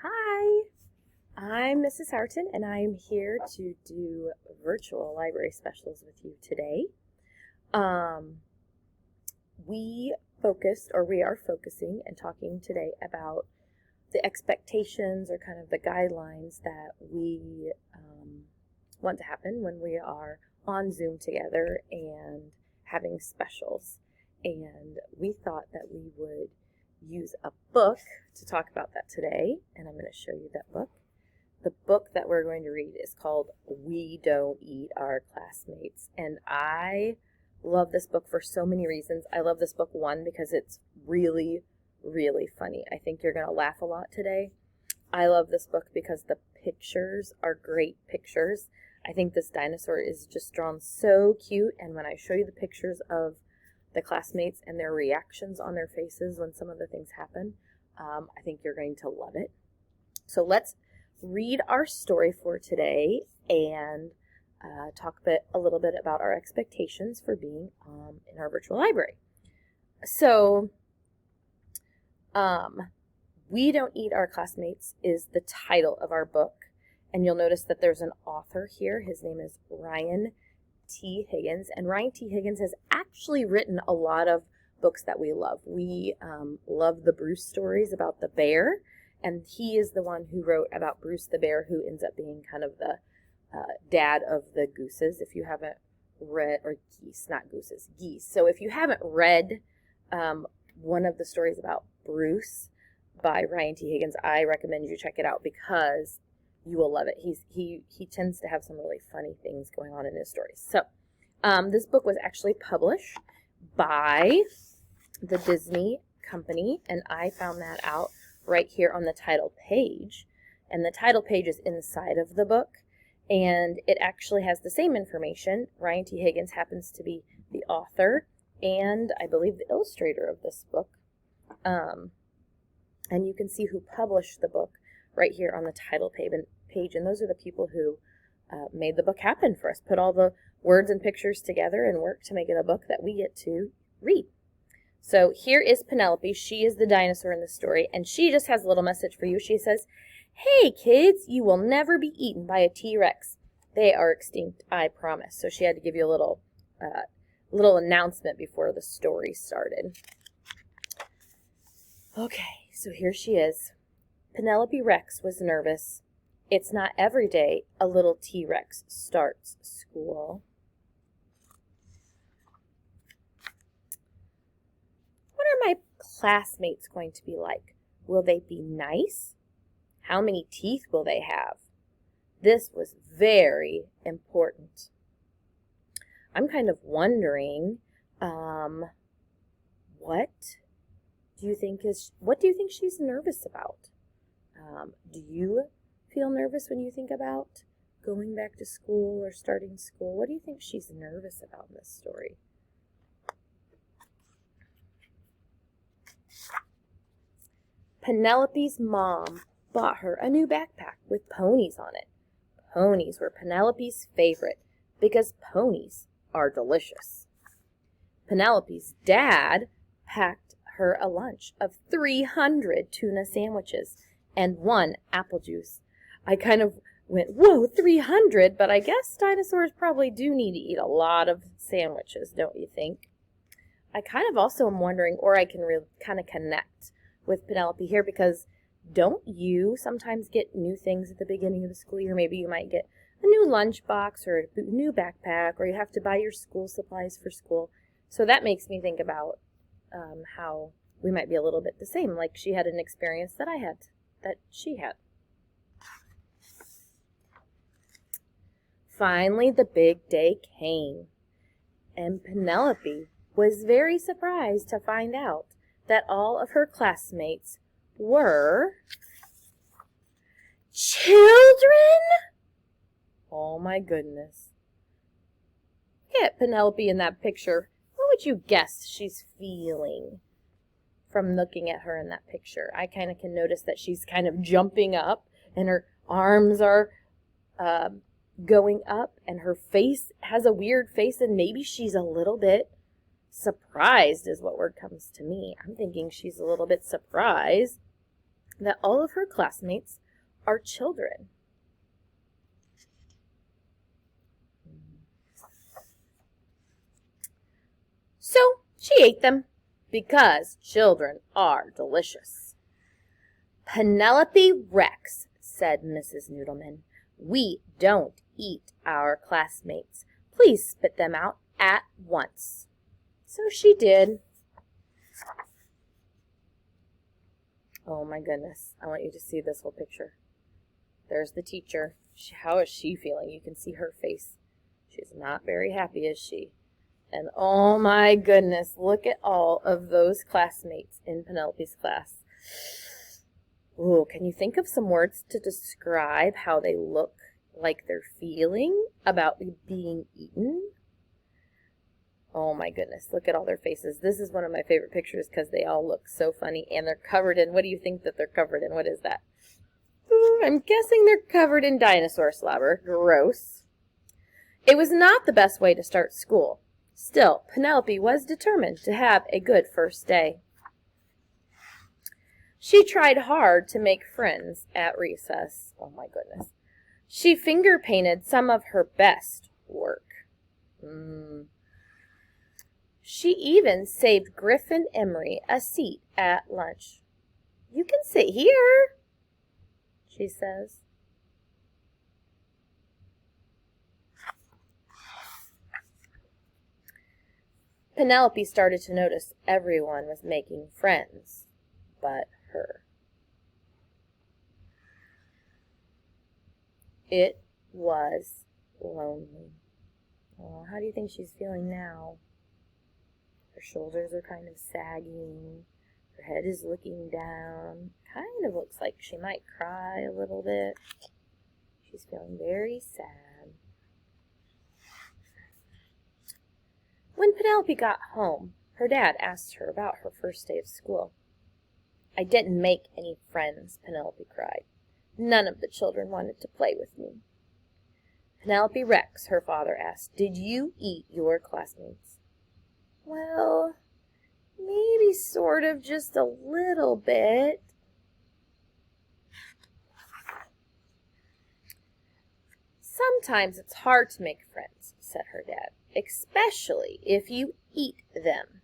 Hi, I'm Mrs. Harton, and I'm here to do virtual library specials with you today. Um, we are focusing and talking today about the expectations or kind of the guidelines that we want to happen when we are on Zoom together and having specials. And we thought that we would use a book to talk about that today, and I'm going to show you that book. The book that we're going to read is called We Don't Eat Our Classmates, and I love this book for so many reasons. I love this book, one, because it's really, really funny. I think you're going to laugh a lot today. I love this book because the pictures are great pictures. I think this dinosaur is just drawn so cute, and when I show you the pictures of the classmates and their reactions on their faces when some of the things happen, I think you're going to love it. So let's read our story for today and talk a little bit about our expectations for being in our virtual library. So, We Don't Eat Our Classmates is the title of our book, and you'll notice that there's an author here. His name is Ryan T. Higgins, and Ryan T. Higgins has actually written a lot of books that we love. We love the Bruce stories about the bear, and he is the one who wrote about Bruce the bear, who ends up being kind of the dad of the gooses. If you haven't read, or geese, not gooses, geese. So if you haven't read one of the stories about Bruce by Ryan T. Higgins, I recommend you check it out because you will love it. He tends to have some really funny things going on in his stories. So this book was actually published by the Disney Company, and I found that out right here on the title page. And the title page is inside of the book, and it actually has the same information. Ryan T. Higgins happens to be the author and I believe the illustrator of this book. And you can see who published the book right here on the title page. And those are the people who made the book happen for us, put all the words and pictures together and worked to make it a book that we get to read. So here is Penelope. She is the dinosaur in the story, and she just has a little message for you. She says, "Hey kids, you will never be eaten by a T-Rex. They are extinct, I promise." So she had to give you a little announcement before the story started. Okay, so here she is. Penelope Rex was nervous. It's not every day a little T-Rex starts school. What are my classmates going to be like? Will they be nice? How many teeth will they have? This was very important. I'm kind of wondering, what do you think she's nervous about? Do you feel nervous when you think about going back to school or starting school? What do you think she's nervous about in this story? Penelope's mom bought her a new backpack with ponies on it. Ponies were Penelope's favorite because ponies are delicious. Penelope's dad packed her a lunch of 300 tuna sandwiches and 1 apple juice. I kind of went, whoa, 300, but I guess dinosaurs probably do need to eat a lot of sandwiches, don't you think? I kind of also am wondering, or I can really kind of connect with Penelope here, because don't you sometimes get new things at the beginning of the school year? Maybe you might get a new lunchbox or a new backpack, or you have to buy your school supplies for school. So that makes me think about how we might be a little bit the same, like she had an experience that she had. Finally, the big day came, and Penelope was very surprised to find out that all of her classmates were children. Oh my goodness. Look at Penelope in that picture. What would you guess she's feeling from looking at her in that picture? I kind of can notice that she's kind of jumping up and her arms are going up and her face has a weird face, and maybe she's a little bit surprised is what word comes to me. I'm thinking she's a little bit surprised that all of her classmates are children. So she ate them because children are delicious. Penelope Rex, said Mrs. Noodleman, we don't eat our classmates. Please spit them out at once. So she did. Oh my goodness, I want you to see this whole picture. There's the teacher. How is she feeling? You can see her face. She's not very happy, is she? And oh my goodness, look at all of those classmates in Penelope's class. Ooh, can you think of some words to describe how they look like they're feeling about being eaten? Oh my goodness, look at all their faces. This is one of my favorite pictures because they all look so funny, and they're covered in, what do you think that they're covered in? What is that? I'm guessing they're covered in dinosaur slobber. Gross. It was not the best way to start school. Still, Penelope was determined to have a good first day. She tried hard to make friends at recess. Oh my goodness. She finger painted some of her best work. She even saved Griffin Emery a seat at lunch. You can sit here, she says. Penelope started to notice everyone was making friends but her. It was lonely. Oh, how do you think she's feeling now? Her shoulders are kind of sagging. Her head is looking down. Kind of looks like she might cry a little bit. She's feeling very sad. When Penelope got home, her dad asked her about her first day of school. I didn't make any friends, Penelope cried. None of the children wanted to play with me. Penelope Rex, her father asked, did you eat your classmates? Well, maybe sort of, just a little bit. Sometimes it's hard to make friends, said her dad, especially if you eat them.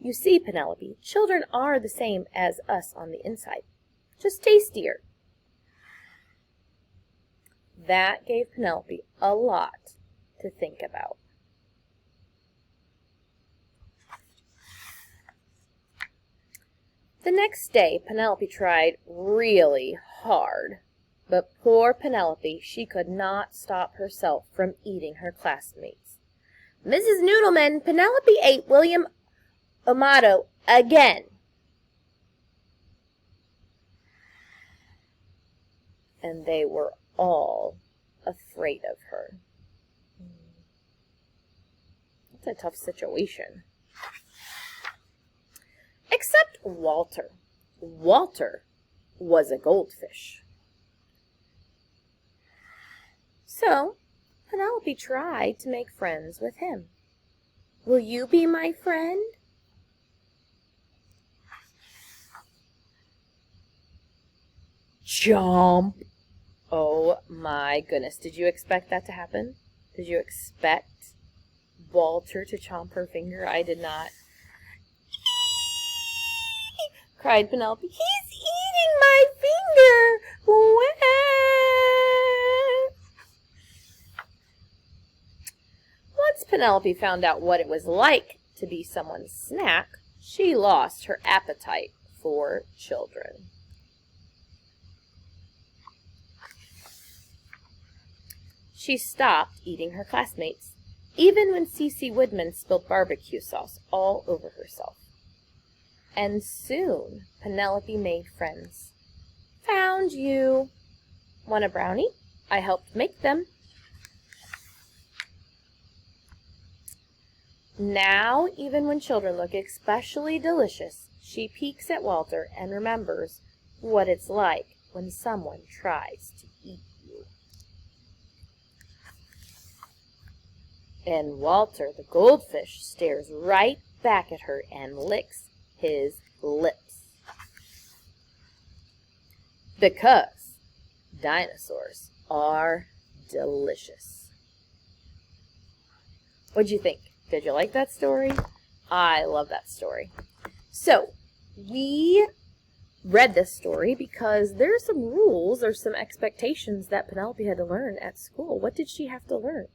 You see, Penelope, children are the same as us on the inside, just tastier. That gave Penelope a lot to think about. The next day, Penelope tried really hard. But poor Penelope, she could not stop herself from eating her classmates. Mrs. Noodleman, Penelope ate William Amato again. And they were all afraid of her. That's a tough situation. Except Walter. Walter was a goldfish. So, Penelope tried to make friends with him. Will you be my friend? Jump! Oh my goodness. Did you expect that to happen? Did you expect Walter to chomp her finger? I did not. Cried Penelope. He's eating my finger! What? Once Penelope found out what it was like to be someone's snack, she lost her appetite for children. She stopped eating her classmates, even when Cece Woodman spilled barbecue sauce all over herself. And soon Penelope made friends. Found you. Want a brownie? I helped make them. Now, even when children look especially delicious, she peeks at Walter and remembers what it's like when someone tries to eat you. And Walter, the goldfish, stares right back at her and licks his lips. because dinosaurs are delicious. What'd you think? Did you like that story? I love that story. So, we read this story because there are some rules or some expectations that Penelope had to learn at school. What did she have to learn?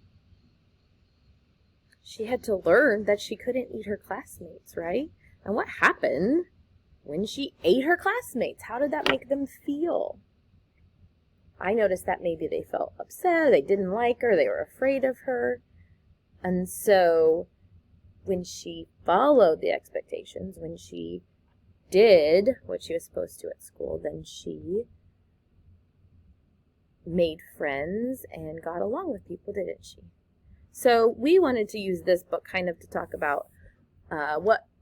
She had to learn that she couldn't eat her classmates, right? And what happened when she ate her classmates? How did that make them feel? I noticed that maybe they felt upset, they didn't like her, they were afraid of her. And so when she followed the expectations, when she did what she was supposed to at school, then she made friends and got along with people, didn't she? So we wanted to use this book kind of to talk about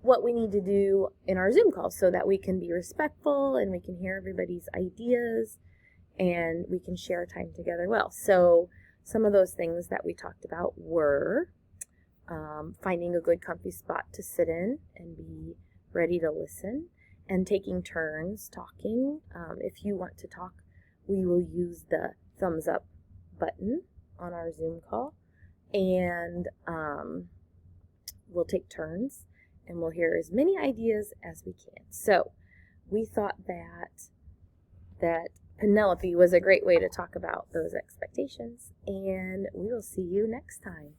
what we need to do in our Zoom calls so that we can be respectful and we can hear everybody's ideas and we can share time together well. So some of those things that we talked about were finding a good comfy spot to sit in and be ready to listen, and taking turns talking. If you want to talk, we will use the thumbs up button on our Zoom call, and we'll take turns and we'll hear as many ideas as we can. So we thought that Penelope was a great way to talk about those expectations, and we will see you next time.